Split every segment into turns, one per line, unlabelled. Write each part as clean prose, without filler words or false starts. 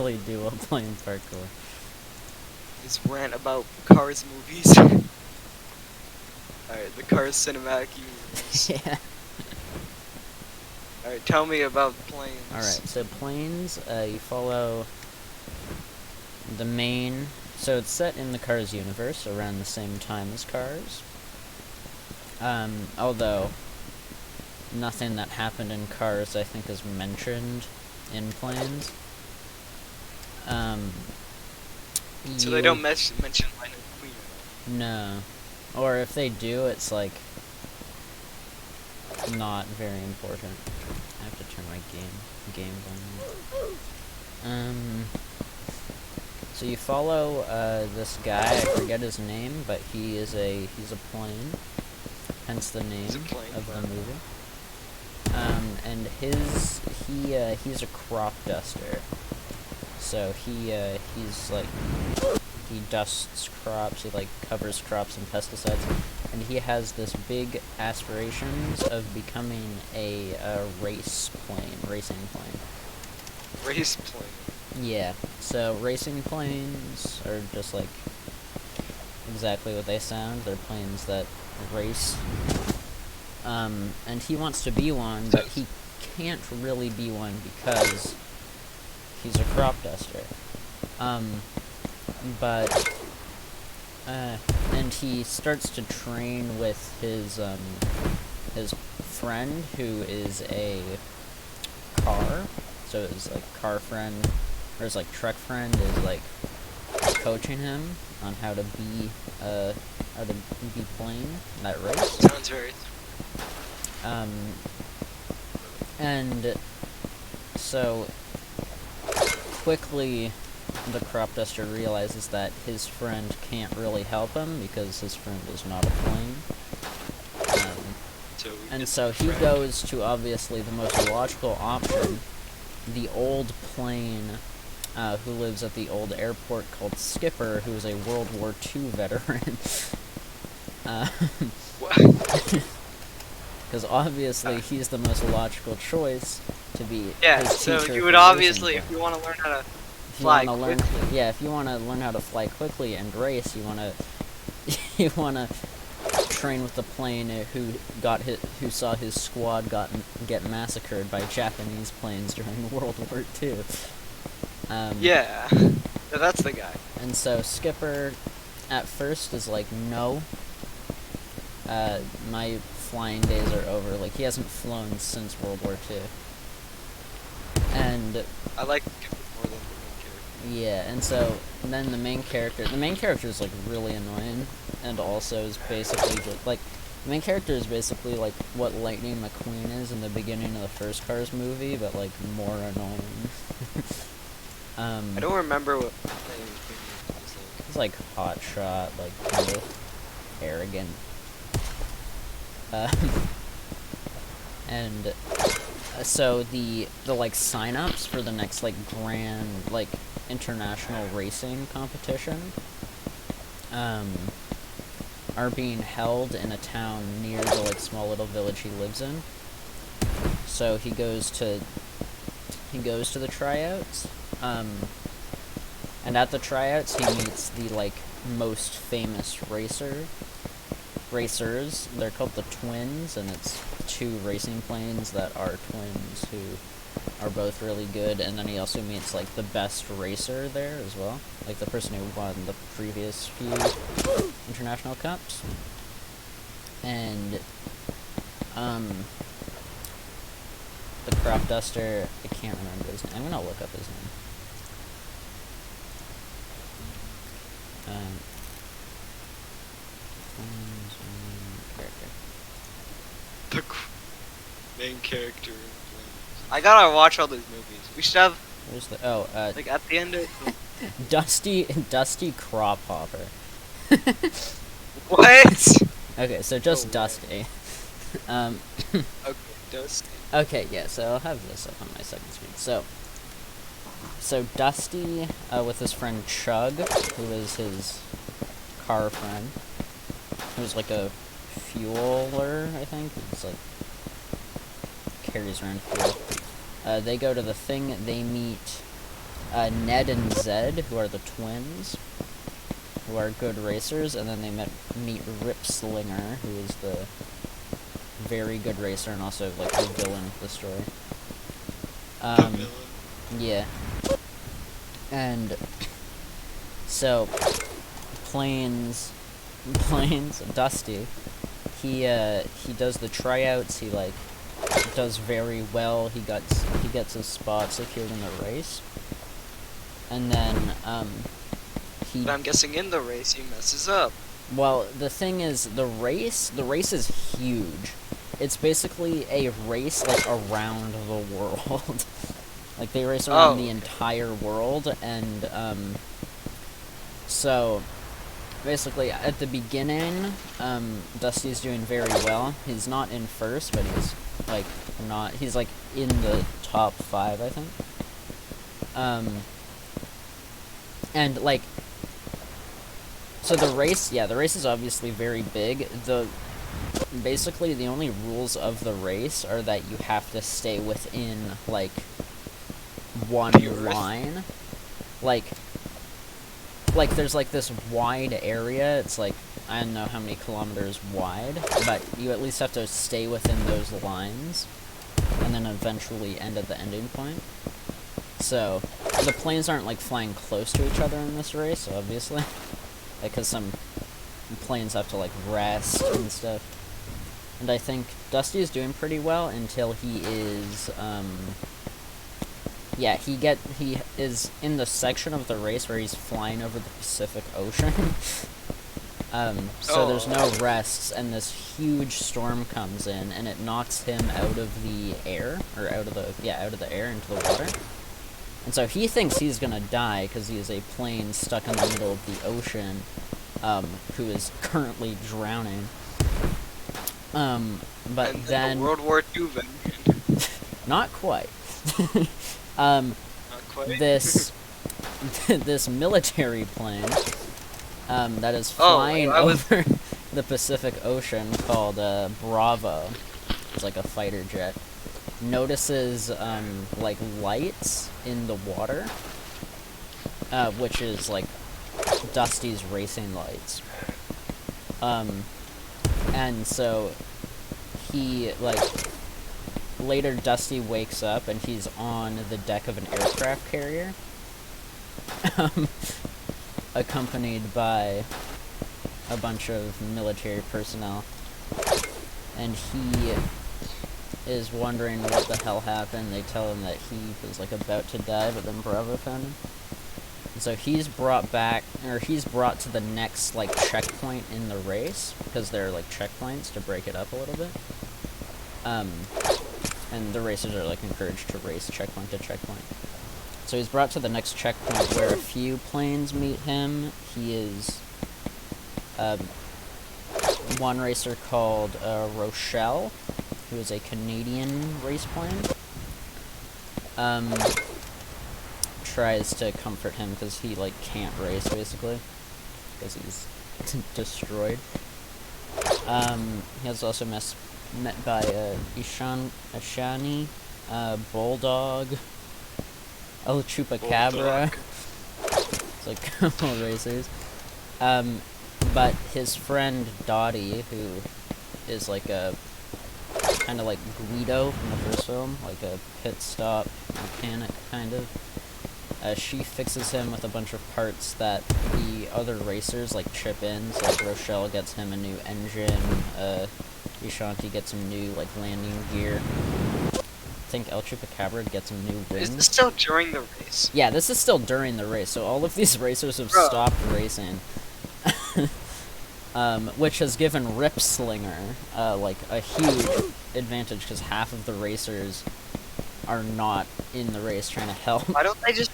really do while playing parkour.
This rant about Cars movies. Alright, the Cars cinematic universe.
Yeah.
Alright, tell me about planes.
Alright, so planes, you follow the main... So it's set in the Cars universe around the same time as Cars. Although nothing that happened in Cars, I think, is mentioned in Planes.
So they don't mention Lightning Queen at all?
No. Or if they do, it's, like, not very important. I have to turn my game on. So you follow, this guy, I forget his name, but he's a plane. Hence the name of the movie. And he's a crop duster. So he's like, he dusts crops, he like covers crops in pesticides, and he has this big aspirations of becoming a racing plane.
Race plane.
Yeah, so racing planes are just like exactly what they sound. They're planes that race. And he wants to be one, but he can't really be one because he's a crop duster. And he starts to train with his friend, who is a car. So his, like, car friend, or his, like, truck friend is, like, coaching him on how to be playing that race.
Sounds very...
And so quickly the crop duster realizes that his friend can't really help him because his friend is not a plane. So he goes to obviously the most logical option, the old plane who lives at the old airport called Skipper, who is a World War II veteran.
What?
Because obviously he's the most logical choice to be his
so
teacher
you would
for
obviously,
racing.
if you want to learn how to fly quickly.
If you want to learn how to fly quickly and race, you want to train with the plane who saw his squad get massacred by Japanese planes during World War II.
Yeah, so that's the guy.
And so Skipper, at first, is like, no, my flying days are over. Like, he hasn't flown since World War II. And
I like Skipper more than the main character.
yeah, and so then the main character is like really annoying, and also is basically just like, the main character is basically like what Lightning McQueen is in the beginning of the first Cars movie, but like more annoying.
I don't remember what Lightning McQueen was like.
He's like hotshot, like kind of arrogant. And so the like sign-ups for the next like grand like international racing competition are being held in a town near the like small little village he lives in. So he goes to the tryouts, and at the tryouts he meets the like most famous racers. They're called the Twins, and it's two racing planes that are twins who are both really good, and then he also meets like the best racer there as well, like the person who won the previous few international cups. And the crop duster, I can't remember his name. I'm gonna look up his name.
The main character. I gotta watch all these movies. We should have.
Where's the
like at the end of
Dusty Crop Hopper.
What?
Okay, so just Dusty.
Okay, Dusty.
Okay, yeah, so I'll have this up on my second screen. So Dusty, with his friend Chug, who is his car friend, who's like a fueler, I think. It's like carries around fuel. They go to the thing. They meet Ned and Zed, who are the twins, who are good racers, and then they meet Ripslinger, who is the very good racer and also like the villain of the story. Yeah. And so Plains, Dusty, he does the tryouts. He like does very well. He gets his spot secured in the race, and then
But I'm guessing in the race he messes up.
Well, the thing is, the race is huge. It's basically a race like around the world. Like they race around the entire world, and so basically at the beginning, Dusty's doing very well. He's not in first, but he's like in the top 5, I think. And like, so the race is obviously very big. Basically the only rules of the race are that you have to stay within like one line. Like there's like this wide area. It's like, I don't know how many kilometers wide, but you at least have to stay within those lines and then eventually end at the ending point. So the planes aren't like flying close to each other in this race, obviously, because some planes have to like rest and stuff. And I think Dusty is doing pretty well until he is he is in the section of the race where he's flying over the Pacific Ocean. So there's no rests, and this huge storm comes in, and it knocks him out of the air, or out of the air into the water. And so he thinks he's gonna die because he is a plane stuck in the middle of the ocean, who is currently drowning. But
and
then
the World War II veteran.
Not quite.
Not quite.
This military plane that is flying over the Pacific Ocean called Bravo. It's like a fighter jet. Notices like lights in the water, which is like Dusty's racing lights. And so he like later Dusty wakes up and he's on the deck of an aircraft carrier, accompanied by a bunch of military personnel, and he is wondering what the hell happened. They tell him that he was like about to die, but then Bravo found him. And so he's brought to the next like checkpoint in the race, because there are like checkpoints to break it up a little bit. And the racers are like encouraged to race checkpoint to checkpoint. So he's brought to the next checkpoint where a few planes meet him. He is one racer called Rochelle, who is a Canadian race plane. Tries to comfort him because he like can't race basically because he's destroyed. He was also met by Ishani, Bulldog, El Chupacabra. It's like a couple racers. But his friend Dottie, who is like a kind of like Guido from the first film, like a pit stop mechanic kind of. She fixes him with a bunch of parts that the other racers like chip in. So like Rochelle gets him a new engine. Ishanti gets some new like landing gear. I think El Chupacabra gets some new wings.
Is this still during the race?
Yeah, this is still during the race. So all of these racers have stopped racing. Which has given Ripslinger like a huge advantage because half of the racers are not in the race trying to help.
Why don't they just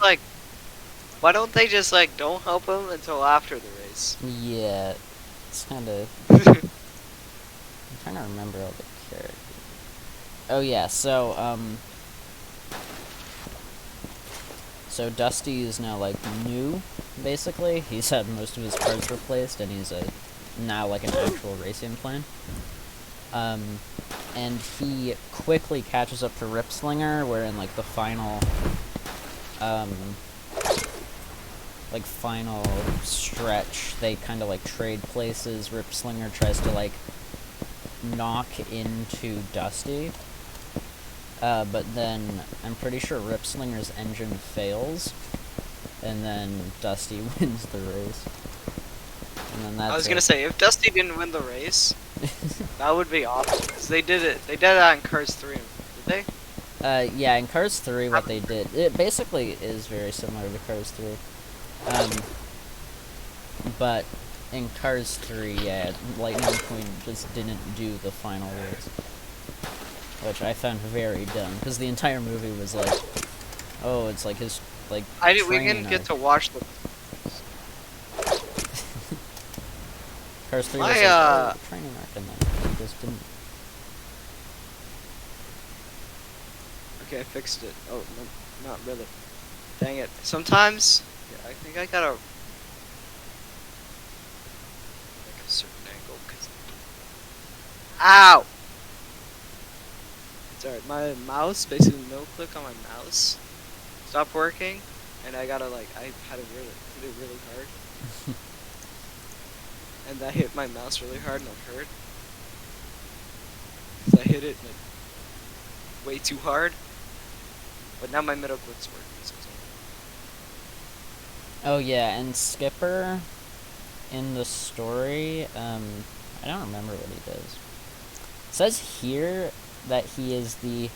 don't help him until after the race?
Yeah, it's kind of. I'm trying to remember all the characters. Oh yeah, so Dusty is now like new, basically. He's had most of his parts replaced, and he's now like an actual racing plane. And he quickly catches up to Ripslinger, where in like the final like final stretch, they kind of like trade places. Ripslinger tries to like knock into Dusty, but then I'm pretty sure Ripslinger's engine fails, and then Dusty wins the race. And then that's
I was gonna say, if Dusty didn't win the race, that would be awesome. Cause they did it. They did that in Cars 3, did they?
Yeah, in Cars 3, what they did, it basically is very similar to Cars 3. But in Cars 3, yeah, Lightning McQueen just didn't do the final race, which I found very dumb, because the entire movie was like, oh, it's like his, like,
We didn't get to watch the...
Cars 3 was like, oh, training arc, and then he just didn't.
Okay, I fixed it. Oh, no, not really. Dang it. Sometimes, yeah, I think I gotta... make a certain angle, cause... Ow! It's alright, my mouse, basically no click on my mouse, stopped working, and I gotta like, I had to hit it really hard. And I hit my mouse really hard and it hurt. Cause I hit it like, way too hard. But now my middle click's working, so it's
Oh yeah, and Skipper, in the story, I don't remember what he does. It says here that he is the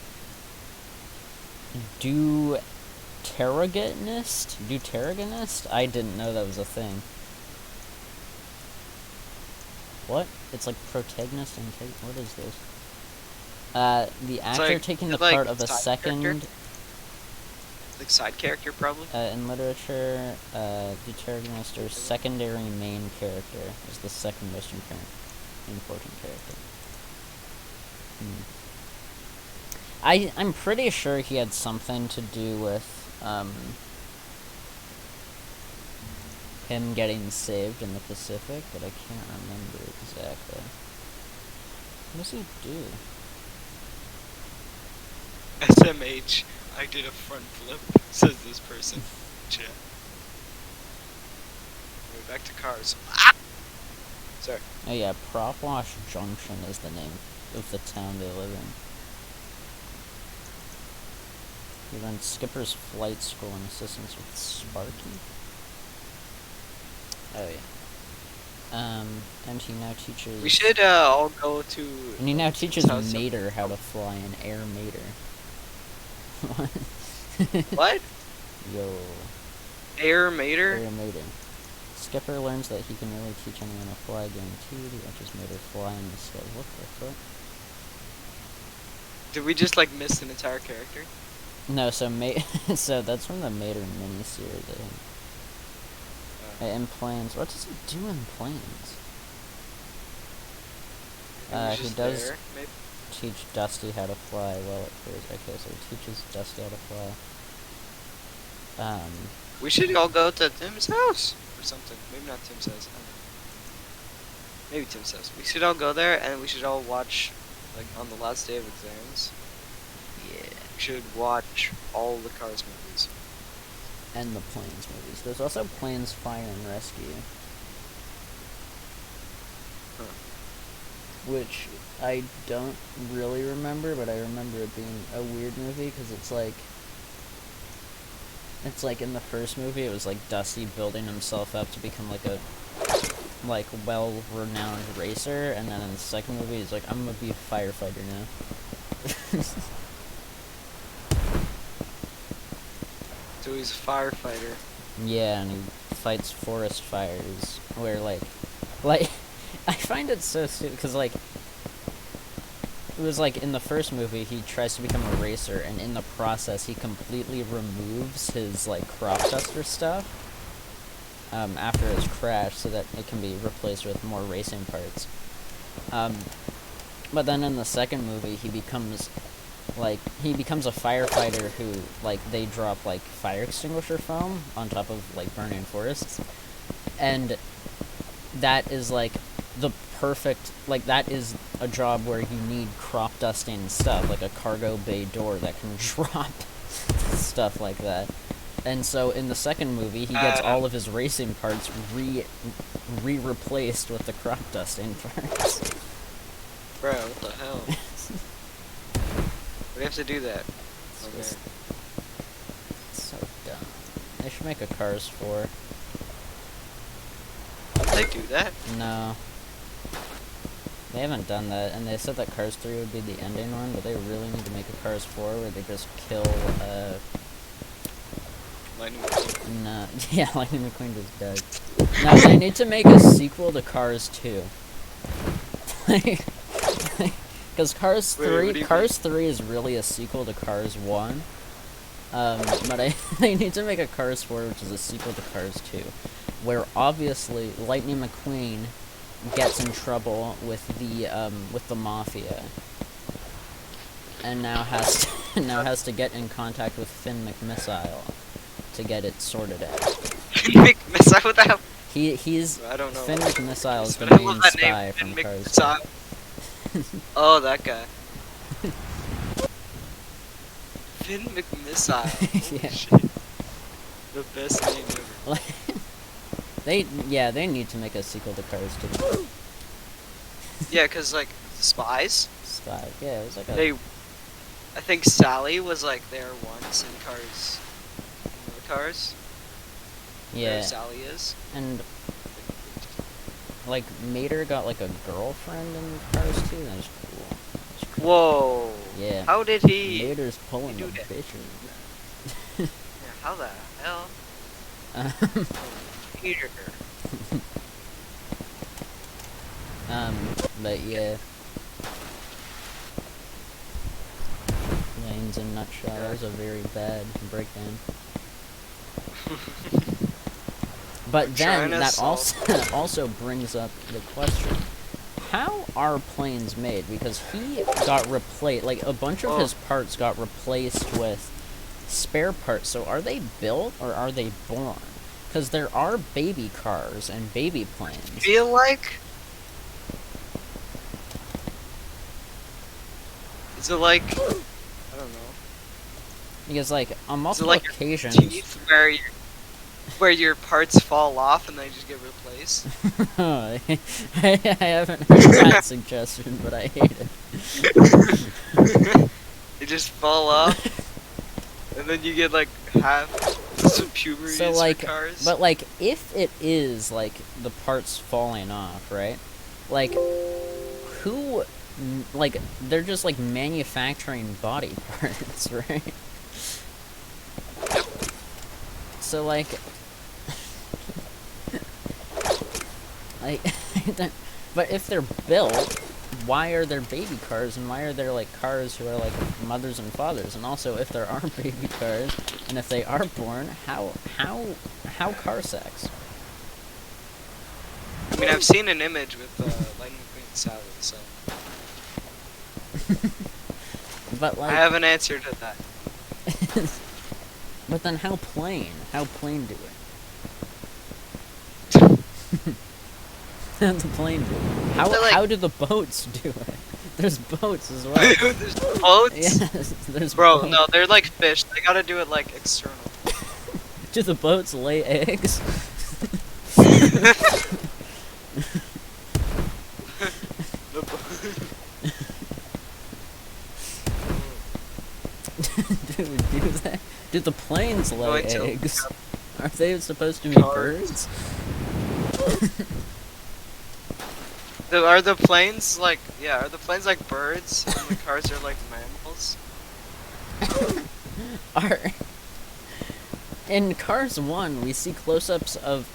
Deuteragonist? I didn't know that was a thing. What? It's like protagonist and what is this? The actor
like,
taking the
like
part of a second...
Character? Like side character, probably?
In literature, Deuteragonist, or secondary main character, is the second most important character. I'm pretty sure he had something to do with, him getting saved in the Pacific, but I can't remember exactly. What does he do?
SMH, I did a front flip, says this person. Chat. Anyway, back to cars. Ah! Sorry.
Oh yeah, Prop Wash Junction is the name of the town they live in. He runs Skipper's Flight School and assistance with Sparky. Oh yeah. And he now teaches...
We should all go to...
And he now teaches Mater how to fly an Air Mater. What?
What?
Yo.
Air Mater?
Air Mater. Skipper learns that he can really teach anyone to fly, guaranteed. He watches Mater fly in the sky. What the fuck?
Did we just like miss an entire character?
No, so so that's from the Mater miniseries, I think. In planes. What does he do in planes? He does
there, maybe?
teach Dusty how to fly while it clears. Okay, so he teaches Dusty how to fly.
We should all go to Tim's house or something. Maybe not Tim's house. I don't know. Maybe Tim's house. We should all go there and we should all watch, like, on the last day of exams. Yeah. We should watch all the Cars movies.
And the Planes movies. There's also Planes, Fire, and Rescue.
Huh.
Which I don't really remember, but I remember it being a weird movie, because it's like in the first movie, it was like Dusty building himself up to become like a well-renowned racer, and then in the second movie, he's like, I'm gonna be a firefighter now.
So he's a firefighter.
Yeah, and he fights forest fires, where like, I find it so stupid, because like, it was like in the first movie, he tries to become a racer, and in the process, he completely removes his like crop duster stuff after his crash, so that it can be replaced with more racing parts. But then in the second movie, he becomes a firefighter who, like, they drop like fire extinguisher foam on top of like burning forests, and that is like the perfect, like, that is a job where you need crop dusting stuff, like a cargo bay door that can drop stuff like that. And so in the second movie, he gets all of his racing parts replaced with the crop dusting parts.
Bro, what the hell? We have to do that.
It's so dumb. They should make a Cars 4.
They do that?
No. They haven't done that, and they said that Cars 3 would be the ending one, but they really need to make a Cars 4 where they just kill,
Lightning McQueen.
No, yeah, Lightning McQueen is dead. No, they need to make a sequel to Cars 2. Because Cars 3 is really a sequel to Cars 1. But they need to make a Cars 4, which is a sequel to Cars 2, where obviously Lightning McQueen gets in trouble with the mafia, and now has to get in contact with Finn McMissile to get it sorted out.
Finn McMissile? What the hell?
He's
I don't know.
Finn McMissile is the
I love
main
that
spy
name,
from
Finn
Cars.
McMissile. Oh, that guy. Finn McMissile.
Yeah.
Shit. The best name ever.
They need to make a sequel to Cars 2.
Yeah, cause like spies.
Spy. Yeah, it was like a.
I think Sally was like there once in Cars. In the Cars.
Yeah.
Where Sally is.
And like Mater got like a girlfriend in Cars 2. That was cool.
Whoa.
Yeah.
How did he?
Mater's pulling
do
the
that?
bitches.
Yeah, how the hell? Peter.
But yeah. Lanes in nutshell. That was a very bad breakdown. But then that also brings up the question: how are planes made? Because he got replaced, like a bunch of his parts got replaced with spare parts. So are they built or are they born? Because there are baby cars and baby planes.
Feel like. Is it like? I don't know.
Because like on multiple occasions.
Teeth where your parts fall off and they just get replaced.
I haven't heard that suggestion, but I hate it.
They just fall off, and then you get like half some puberty
So like,
cars.
but like, if it is like the parts falling off, right? Like, who, like, they're just like manufacturing body parts, right? So like. But if they're built, why are there baby cars and why are there like cars who are like mothers and fathers? And also, if there are baby cars and if they are born, how car sex?
I mean, I've seen an image with Lightning McQueen Sally, so
But like,
I have an answer to that.
But then how plane do it? The plane do it. How do the boats do it? There's boats as well.
There's boats?
Yes, there's
Bro,
boats.
no, they're like fish. They gotta do it like external.
Do the boats lay eggs? Do the planes lay eggs? Are they supposed to be birds?
Are the planes like, yeah, are the planes like birds and the cars are like mammals?
In Cars 1, we see close-ups of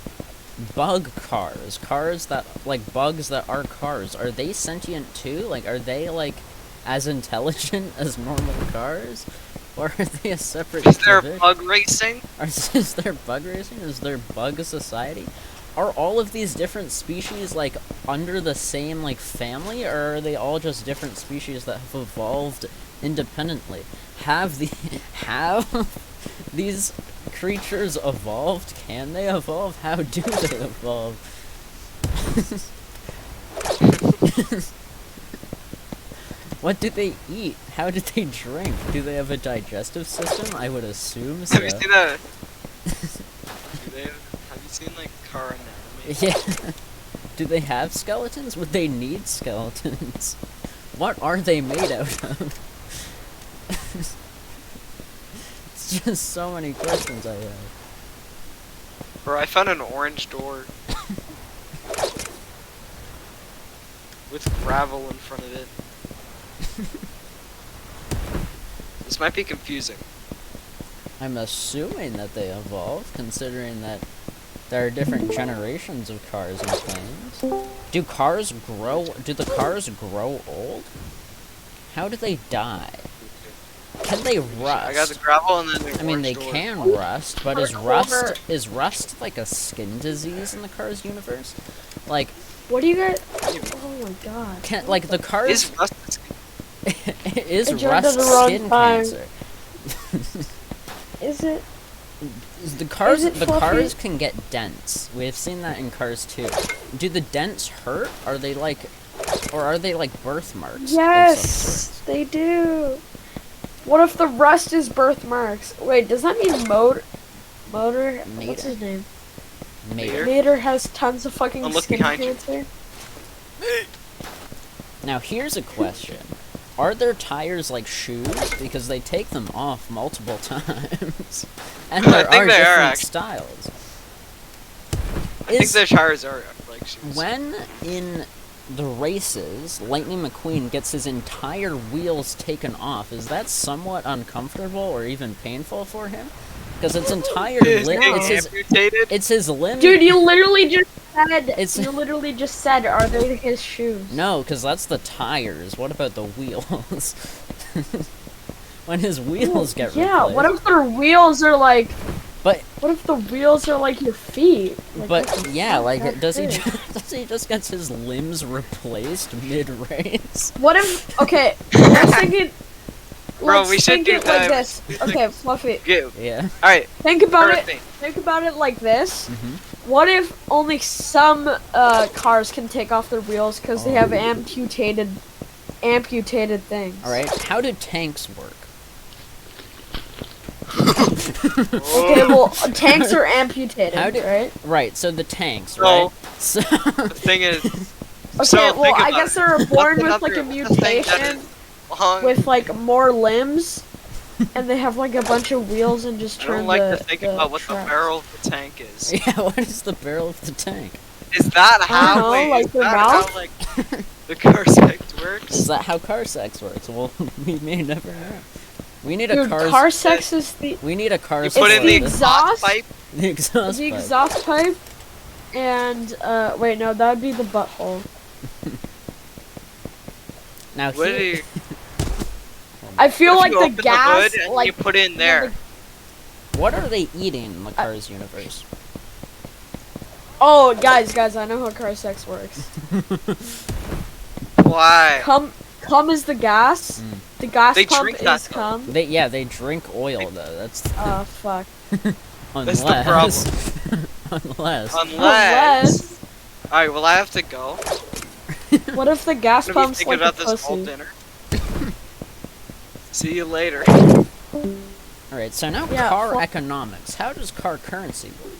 bug cars. Cars that, like, bugs that are cars. Are they sentient too? Like, are they, like, as intelligent as normal cars? Or are they a separate
Is there
division?
bug racing?
Is there bug racing? Is there bug society? Are all of these different species, like, under the same, like, family? Or are they all just different species that have evolved independently? Have these creatures evolved? Can they evolve? How do they evolve? What do they eat? How do they drink? Do they have a digestive system? I would assume so.
Have you seen that? seen like car anatomy?
Yeah. Do they have skeletons? Would they need skeletons? What are they made out of? It's just so many questions I have.
Bro, I found an orange door. With gravel in front of it. This might be confusing.
I'm assuming that they evolved, considering that there are different generations of cars and planes. Do the cars grow old? How do they die? Can they rust?
I got the gravel and then the
I mean, they
orange door.
can rust, but is rust like a skin disease in the Cars universe? Like,
What do you guys? Oh my god.
like the Cars
Is rust
is
I jumped
rust
at the wrong
skin
time.
cancer.
Is it?
The cars
Is it fluffy?
can get dents. We've seen that in Cars too. Do the dents hurt? Are they like birthmarks? of some
Yes,
sort?
they do. What if the rust is birthmarks? Wait, does that mean Motor? What's
Mater.
his name?
Maybe.
Mater has tons of fucking
Look
skin
behind you.
cancer.
Now here's a question. Are their tires like shoes? Because they take them off multiple times. And there
think
are
they are,
different
actually.
styles.
I think their tires are like shoes.
When in the races, Lightning McQueen gets his entire wheels taken off, is that somewhat uncomfortable or even painful for him? Because its entire
Is
limb,
it
it's
amputated?
his limb.
Dude, you literally just said.
It's-
You literally just said, "Are they his shoes?"
No, because that's the tires. What about the wheels? When his wheels get
Yeah.
replaced.
What if their wheels are like?
But
What if the wheels are like your feet? Like, what
but
the
yeah,
fuck?
like
That's
does he
sick.
just gets his limbs replaced mid race?
What if? Okay, let's think it.
Bro,
Let's
we should
think
do
it like
that.
this. Okay, Fluffy.
Yeah.
Alright,
Think about it.
perfect.
Think about it like this.
Mhm.
What if only some cars can take off their wheels because they have amputated things?
All right. How do tanks work?
Okay, well, tanks are amputated,
How do-
right?
Right. So the tanks,
So-
right? So
The thing is,
Okay,
so
well,
think
I
about
guess
it.
they're born with
What's
like a
another thing that
mutation
is long?
with like more limbs, and they have like a bunch of wheels and just
I
turn
don't like
the
to think
the
about what
track.
the barrel of the tank is.
yeah, what is the barrel of the tank?
Is that how?
know,
wait,
like
is
the
that
mouth?
how like the car sex works?
Is that how car sex works? Well, we may never know. We need a
Dude,
cars.
car sex is the
We need a car.
You put in the
the
exhaust
exhaust?
pipe.
the exhaust.
the
pipe.
exhaust pipe, and wait, no, that would be the butthole.
Now
What do
here,
you?
I feel
What
like
if you
the
open
gas,
the hood and
like
you put it in there.
what are they eating in the Cars universe?
Oh, guys, I know how car sex works.
Why?
Cum is the gas.
Mm.
The gas
They
pump
drink that,
is
though.
cum.
They drink oil though. That's
Oh fuck.
unless
the
unless
Unless,
Alright, well I have to go.
what if the gas
I'm gonna be
pump's
thinking
like a
about this whole
pussy?
dinner. See you later.
All right. So now
Yeah,
car
well-
economics. How does car currency work?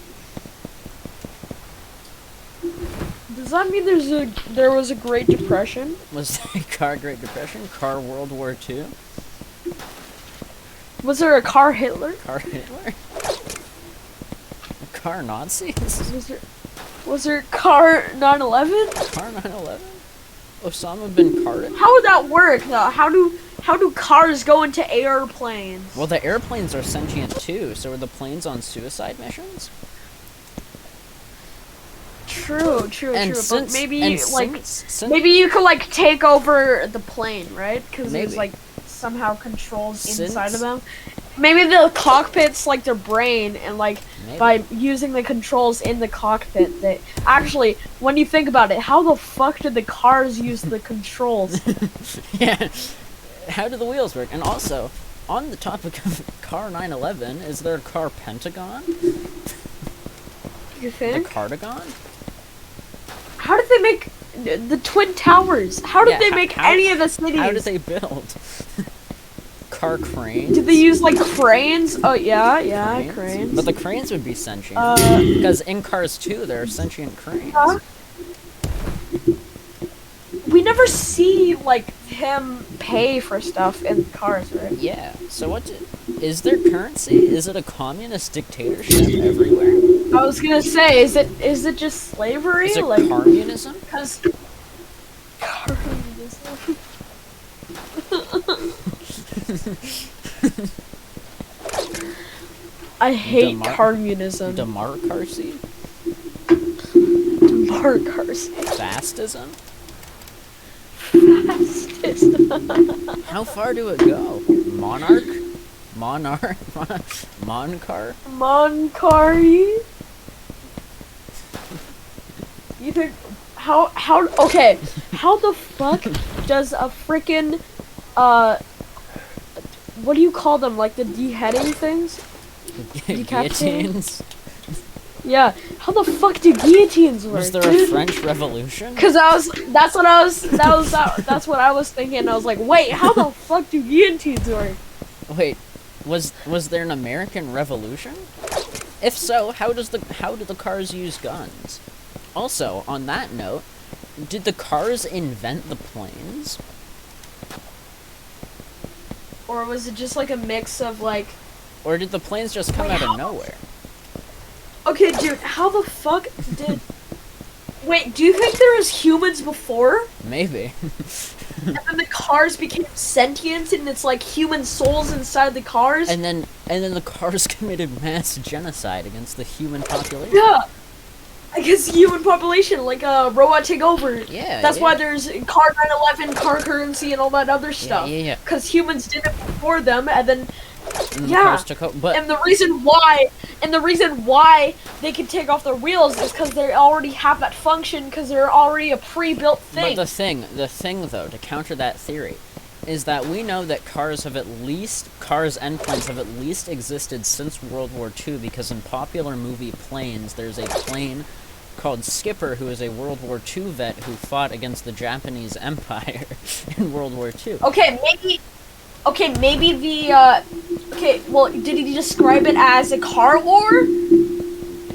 Does that mean there was a Great Depression?
Was there car Great Depression? Car World War II?
Was there a car Hitler?
Car Hitler? Car Nazis?
Was there car 9/11?
Car 9/11? Osama bin Laden?
How would that work though? How do cars go into airplanes?
Well, the airplanes are sentient too, so are the planes on suicide missions?
True.
And
But
since
maybe
and
like
since
maybe you could like take over the plane, right? Because there's
Maybe.
like somehow controls inside
Since-
of them. Maybe the cockpit's like their brain, and like
maybe.
by using the controls in the cockpit, they actually, when you think about it, how the fuck did the cars use the controls?
Yeah. How do the wheels work? And also, on the topic of car 911, is there a car Pentagon?
You
The
think?
Cartagon?
How did they make the Twin Towers? How did
Yeah,
they make
how-
any of the cities?
How do they build? car cranes?
Did they use like cranes? Oh yeah, cranes.
But the cranes would be sentient.
Uh,
Because in Cars 2, there are sentient cranes.
we never see like him pay for stuff in Cars, right?
Yeah. So is there currency? Is it a communist dictatorship everywhere?
I was gonna say, is it just slavery?
Is it
like
communism?
Because communism. I hate communism.
Democracy?
Democracy.
Fascism?
Fascism.
How far do it go? Monarch? Moncar?
Moncari? You think how okay, how the fuck does a freaking what do you call them, like the beheading things?
Guillotines?
Yeah, how the fuck do guillotines work?
Was there a French Revolution?
Cause that's what I was thinking. I was like, wait, how the fuck do guillotines work?
Wait, was there an American Revolution? If so, how did the cars use guns? Also, on that note, did the cars invent the planes?
Or was it just like a mix of like...
Or did the planes just come out of nowhere?
Okay, dude, how the fuck did... Wait, do you think there was humans before?
Maybe.
And then the cars became sentient and it's like human souls inside the cars?
And then the cars committed mass genocide against the human population.
Yeah! Against the human population, like robot take over.
Yeah,
That's
yeah.
why there's car 911, car currency, and all that other stuff.
Yeah.
Because humans did it before them, and then
And the
yeah.
cars took over, but
and the reason why they can take off their wheels is because they already have that function, because they're already a pre-built thing.
But the thing though, to counter that theory, is that we know that cars and planes have at least existed since World War II, because in popular movie Planes, there's a plane called Skipper, who is a World War II vet who fought against the Japanese Empire in World War II.
Okay, maybe the, well, did he describe it as a car war?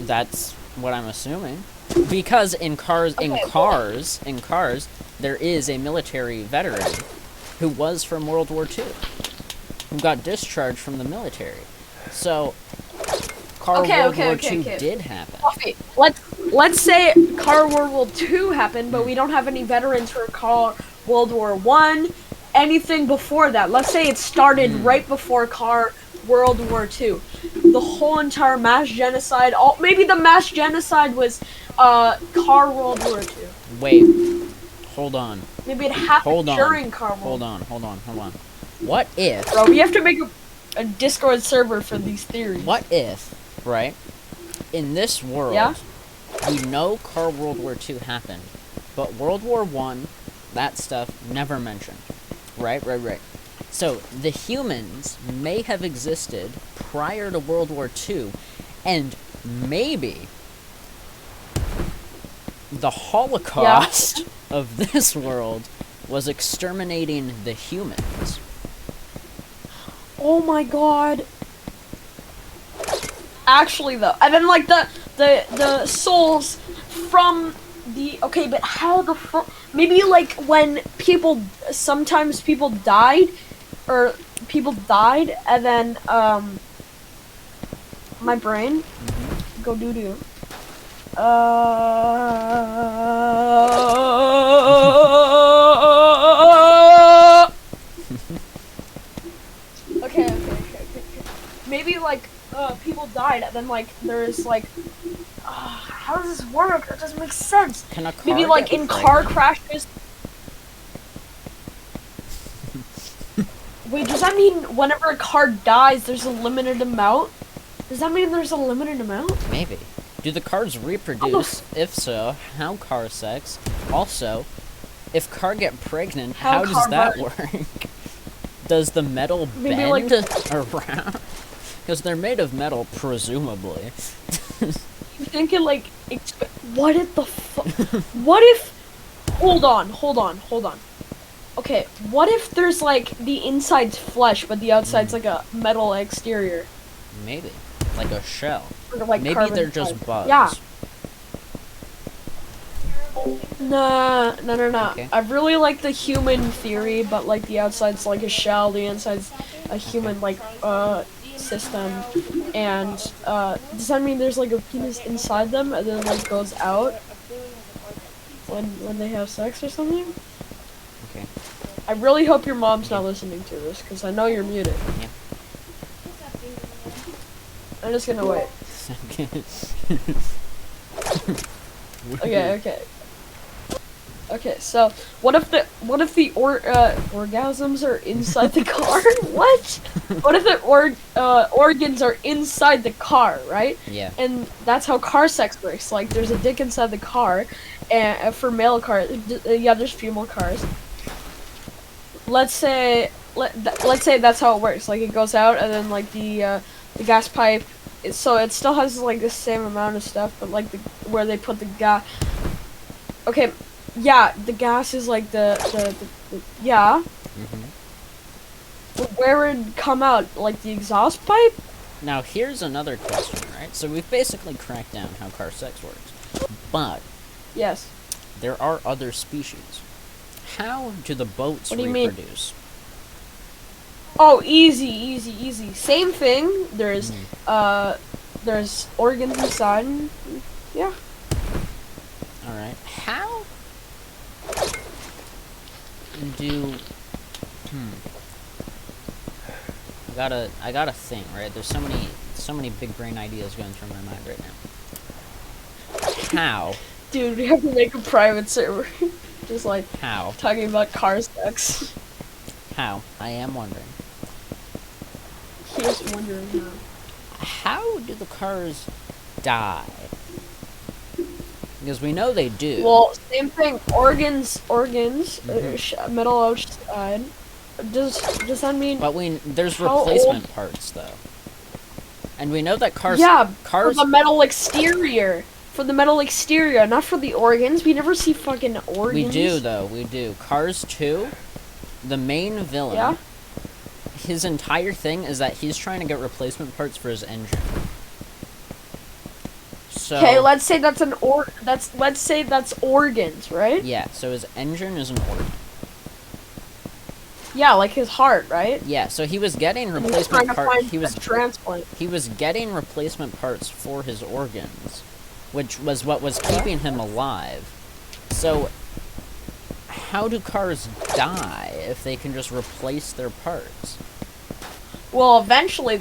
That's what I'm assuming. Because in cars, there is a military veteran who was from World War II, who got discharged from the military. So, World War II did happen.
Okay, let's say World War II happened, but we don't have any veterans for World War I, anything before that. Let's say it started right before World War II. The whole entire mass genocide, maybe the mass genocide was World War II.
Wait, hold on.
Maybe it happened during World War II.
Hold on. What if...
Bro, we have to make a Discord server for these theories.
What if, right, in this world, we know World War II happened, but World War I, that stuff, never mentioned. Right. So, the humans may have existed prior to World War II, and maybe the Holocaust of this world was exterminating the humans.
Oh my god. Actually, though, and then like the souls from the but how the fuck? Maybe like when sometimes people died, and then my brain go doo doo. Okay. Maybe like people died, and then like there's like how does this work? That doesn't make sense.
Can a car
Maybe like in car crashes. Wait, does that mean whenever a car dies, there's a limited amount? Does that mean there's a limited amount?
Maybe. Do the cars reproduce? If so, how car sex? Also, if car get pregnant, how does that work? Does the metal bend around? Because they're made of metal, presumably.
You think it like... what if the fuck... what if... Hold on. Okay, what if there's like the inside's flesh, but the outside's like a metal exterior,
Maybe. Like a shell.
or like
Maybe
carbon
they're just
fiber?
bugs.
Yeah. Nah, no.
Okay.
I really like the human theory, but like the outside's like a shell, the inside's a human like system, and does that mean there's like a penis inside them and then like goes out when they have sex or something?
Okay.
I really hope your mom's not listening to this because I know you're muted.
Yeah.
I'm just gonna wait. Okay. Okay, so what if the orgasms are inside the car? What? What if the organs are inside the car, right?
Yeah.
And that's how car sex works. Like, there's a dick inside the car, and for male cars, yeah, there's female cars. Let's say that's how it works. Like, it goes out, and then like the gas pipe. So it still has like the same amount of stuff, but like where they put the gas. Okay. Yeah, the gas is like the yeah. But where would it come out? Like the exhaust pipe?
Now, here's another question, right? So we've basically cracked down how car sex works. But
Yes.
there are other species. How do the boats
What do you mean?
reproduce?
Oh, easy. Same thing. There's organs inside. And, yeah.
All right. How do I gotta think, right? There's so many big brain ideas going through my mind right now. How?
Dude, we have to make a private server. Just like
How?
talking about car sex.
How? I am wondering.
He's wondering now.
How do the cars die? Because we know they do.
Well, same thing. Organs, metal outside. Does that mean?
But there's
How
replacement parts though, and we know that cars.
Yeah,
cars.
for the metal exterior. For the metal exterior, not for the organs. We never see fucking organs.
We do though. We do. Cars 2, the main villain.
Yeah.
His entire thing is that he's trying to get replacement parts for his engine. So.
Okay, let's say that's let's say that's organs, right?
Yeah. So his engine is an organ.
Yeah, like his heart, right?
Yeah. So he was getting
And he's trying
replacement
to
parts.
find
He was
a transplant.
He was getting replacement parts for his organs, which was what was keeping him alive. So, how do cars die if they can just replace their parts?
Well, eventually,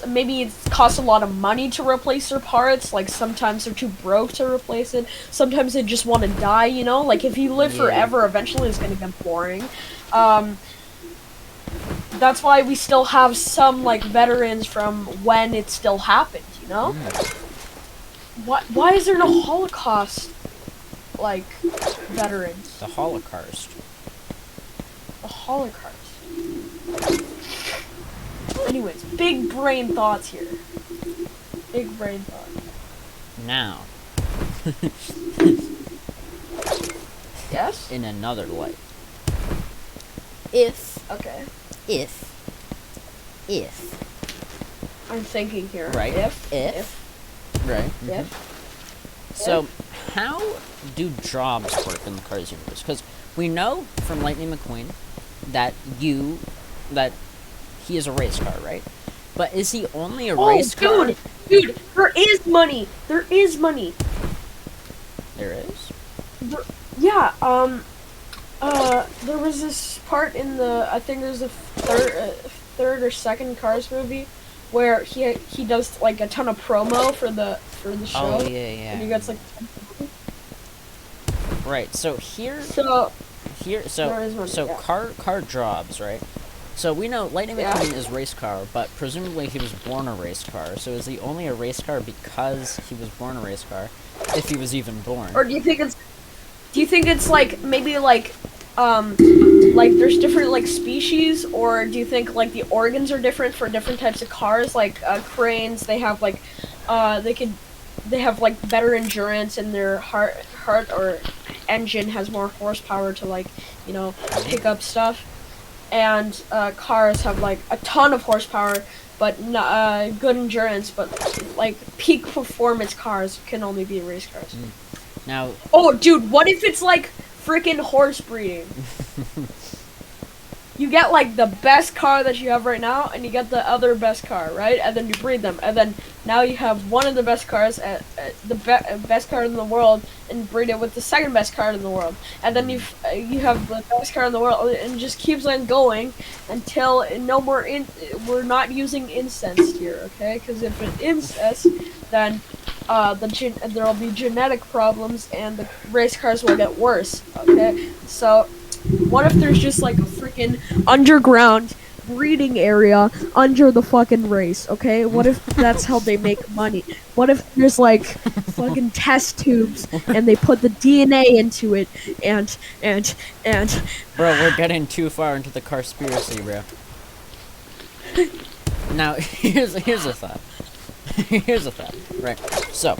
maybe it costs a lot of money to replace their parts. Like, sometimes they're too broke to replace it. Sometimes they just want to die, you know? Like, if you live forever, eventually it's going to get boring. That's why we still have some, like, veterans from when it still happened, you know? Why is there no Holocaust, like, veterans?
The Holocaust.
The Holocaust. Anyways, big brain thoughts here. Big brain thoughts.
Now,
Yes?
in another light. If
Okay. I'm thinking here.
Right.
If.
Right.
If.
So, how do jobs work in the Cars universe? Because we know from Lightning McQueen that he is a race car, right? But is he only a race car?
Dude, there is money. There is money.
There is?
Yeah, there was this part in I think there's a third or second Cars movie where he does like a ton of promo for the show.
Oh, yeah.
And he gets like.
Right, so
There is money,
so
yeah.
car jobs, right? So we know Lightning
Yeah.
McQueen is race car, but presumably he was born a race car. So is he only a race car because he was born a race car, if he was even born?
Or do you think it's like maybe like there's different like species, or do you think like the organs are different for different types of cars? Like cranes, they have like they have like better endurance in their heart or engine has more horsepower to like, you know, pick up stuff, and cars have like a ton of horsepower, but good endurance. But like peak performance cars can only be race cars.
Now,
oh, dude, what if it's like freaking horse breeding? You get like the best car that you have right now, and you get the other best car, right? And then you breed them, and then now you have one of the best cars at best car in the world, and breed it with the second best car in the world, and then you have the best car in the world, and it just keeps on going until no more. We're not using incest here, okay? Because if it's incest, then there'll be genetic problems, and the race cars will get worse. Okay, so. What if there's just like a freaking underground breeding area under the fucking race, okay? What if that's how they make money? What if there's like fucking test tubes and they put the DNA into it and
bro, we're getting too far into the Carspiracy, bro. Now, here's a thought. Here's a thought, right? So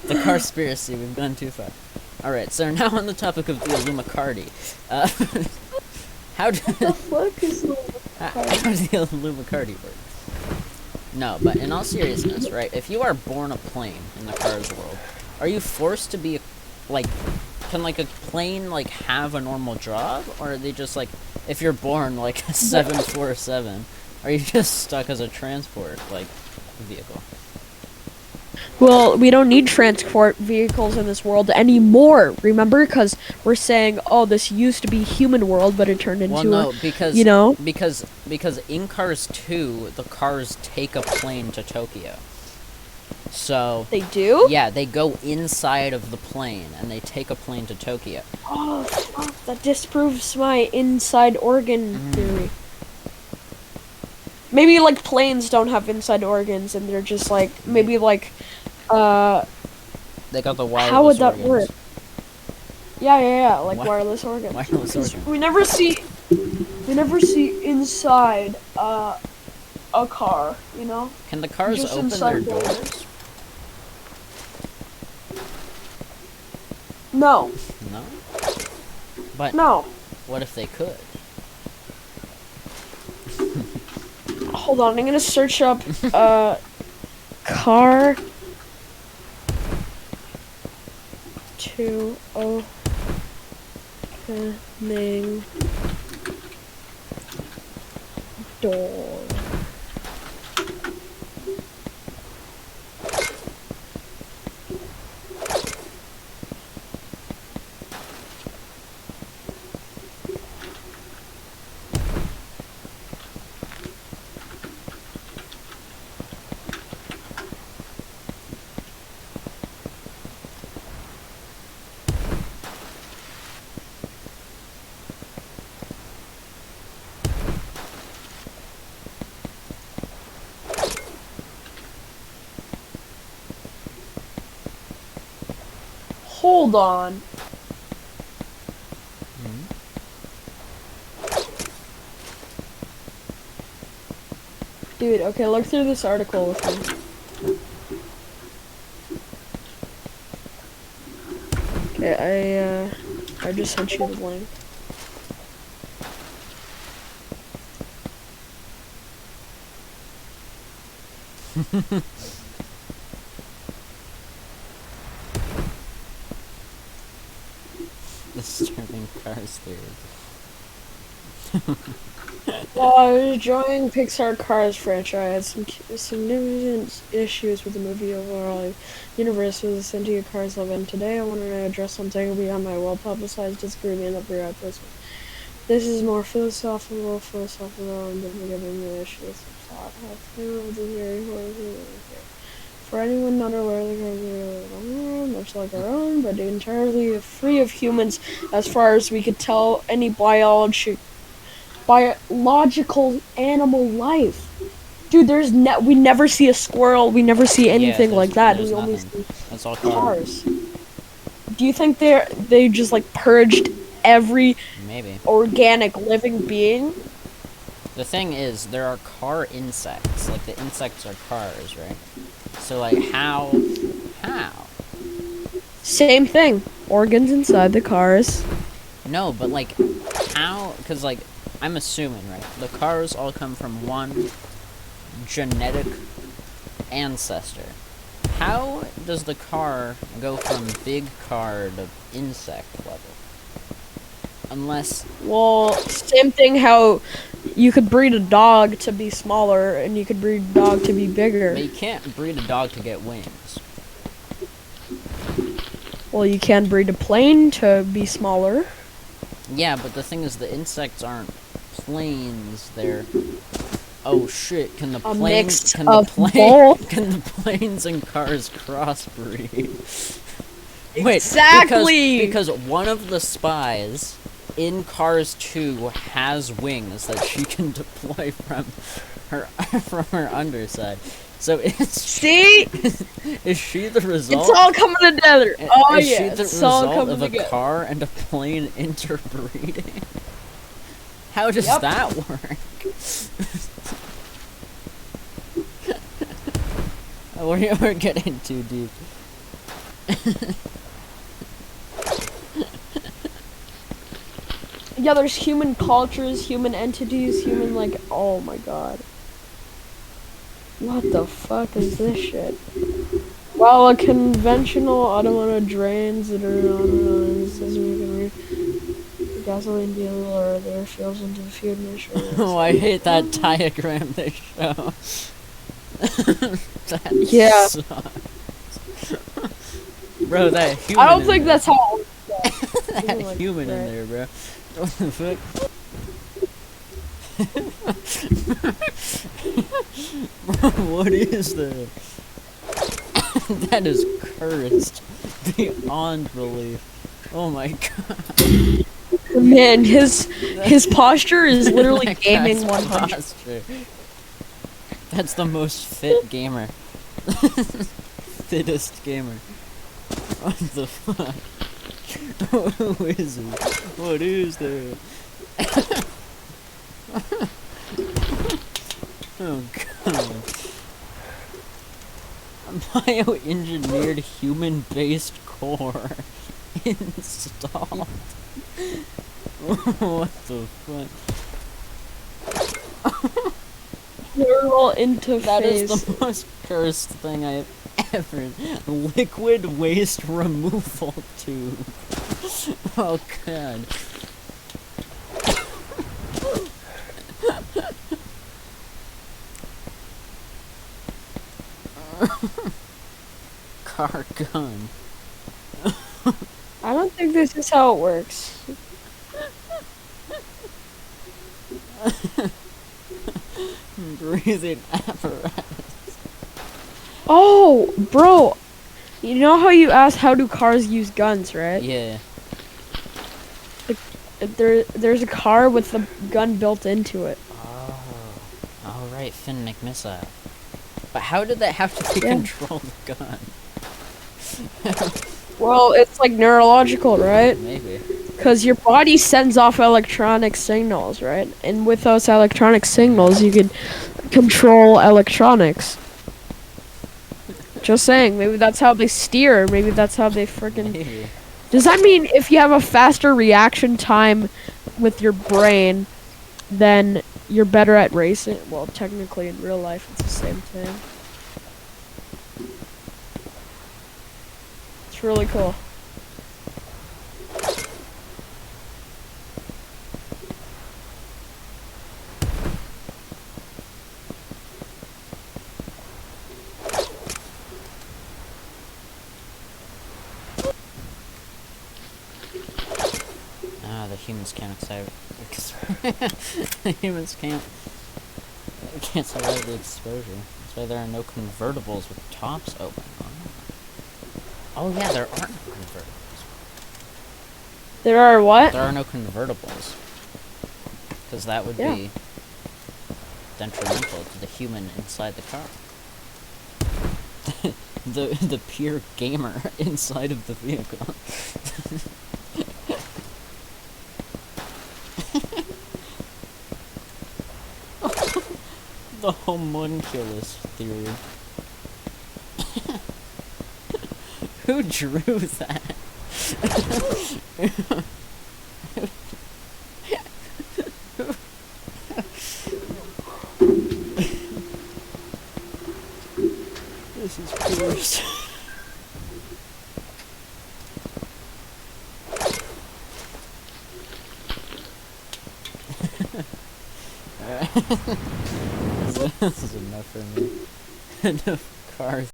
the Carspiracy, we've gone too far. Alright, so now on the topic of the Illumicardi. How do the
fuck is
how does the Illumicardi work? No, but in all seriousness, right, if you are born a plane in the Cars world, are you forced to be, like, can, like, a plane, like, have a normal job? Or are they just, like, if you're born, like, a 747, are you just stuck as a transport, like, vehicle?
Well, we don't need transport vehicles in this world anymore, remember? Because we're saying, oh, this used to be human world, but it turned into
because,
you know?
Because in Cars 2, the cars take a plane to Tokyo. So...
They do?
Yeah, they go inside of the plane, and they take a plane to Tokyo.
Oh, fuck, that disproves my inside organ theory. Maybe, like, planes don't have inside organs, and they're just, like, maybe, like,
they got the wireless
how would that
organs.
work? Yeah, like wireless organs.
Wireless organs.
We never see inside, a car, you know?
Can the cars
just
open their doors?
No.
No? But
no.
What if they could?
Hold on, I'm gonna search up car to opening door. Hold on. Dude, okay, look through this article with me. Okay, I just sent you the link.
Disturbing Cars theory.
While I was enjoying Pixar Cars franchise, some significant issues with the movie overall universe with the sentient Cars love, and today I wanted to address something beyond my well-publicized disagreement of the advertisement. This is more philosophical, and different given the issues of thought. For anyone not aware, the Cars are much like our own, but entirely free of humans as far as we could tell any biological animal life. Dude, we never see a squirrel, we never see anything like that. We only see
That's all
cars. Do you think they just like purged every
maybe
organic living being?
The thing is, there are car insects. Like, the insects are cars, right? So, like, how?
Same thing. Organs inside the cars.
No, but, like, how? Because, like, I'm assuming, right? The cars all come from one genetic ancestor. How does the car go from big car to insect level? Unless...
Well, same thing how you could breed a dog to be smaller and you could breed a dog to be bigger.
But you can't breed a dog to get wings.
Well, you can breed a plane to be smaller.
Yeah, but the thing is, the insects aren't planes. They're... Oh shit! Can the planes? Can the planes and cars crossbreed? Wait,
exactly.
Because one of the spies in Cars 2 has wings that she can deploy from her underside. So
see,
is she the result?
It's all coming together. Oh
is
yeah,
she the
it's all
result
coming
of a
together.
car and a plane interbreeding? How does that work? We're getting too deep.
Yeah, there's human cultures, human entities, human like. Oh my god. What the fuck is this shit? While a conventional automotive drains that are on gasoline diesel or other fuels into the fuel mixture.
Oh, I hate that diagram they show. That
yeah.
Sucks. Bro, that human.
I don't think that's how.
That like, human in there, bro. What the fuck? Bro, what is that? That is cursed beyond belief. Oh my god.
Man, his posture is literally gaming 100.
Posture. That's the most fit gamer. Fittest gamer. What the fuck? Who is it? What is that? Oh god. A bioengineered human-based core installed. What the fuck?
Neural interface.
That is the most cursed thing I have ever. Liquid waste removal tube. Oh god. Car gun.
I don't think this is how it works.
Breathing apparatus.
Oh, bro. You know how you asked how do cars use guns, right?
Yeah.
There's a car with the gun built into it.
Oh. Alright, Finnick missile. But how did that have to control the gun?
Well, it's like neurological, right?
Maybe.
Because your body sends off electronic signals, right? And with those electronic signals, you can control electronics. Just saying, maybe that's how they steer. Maybe that's how they freaking.
Maybe.
Does that mean if you have a faster reaction time with your brain, then you're better at racing? Well, technically in real life, it's the same thing. It's really cool.
The humans can't the humans can't survive the exposure. That's why there are no convertibles with tops open. Oh yeah, there aren't no convertibles.
There are what?
There are no convertibles. Because that would be detrimental to the human inside the car. the pure gamer inside of the vehicle. The homunculus theory. Who drew that? This is worse. Alright. This is enough for me. Enough cars.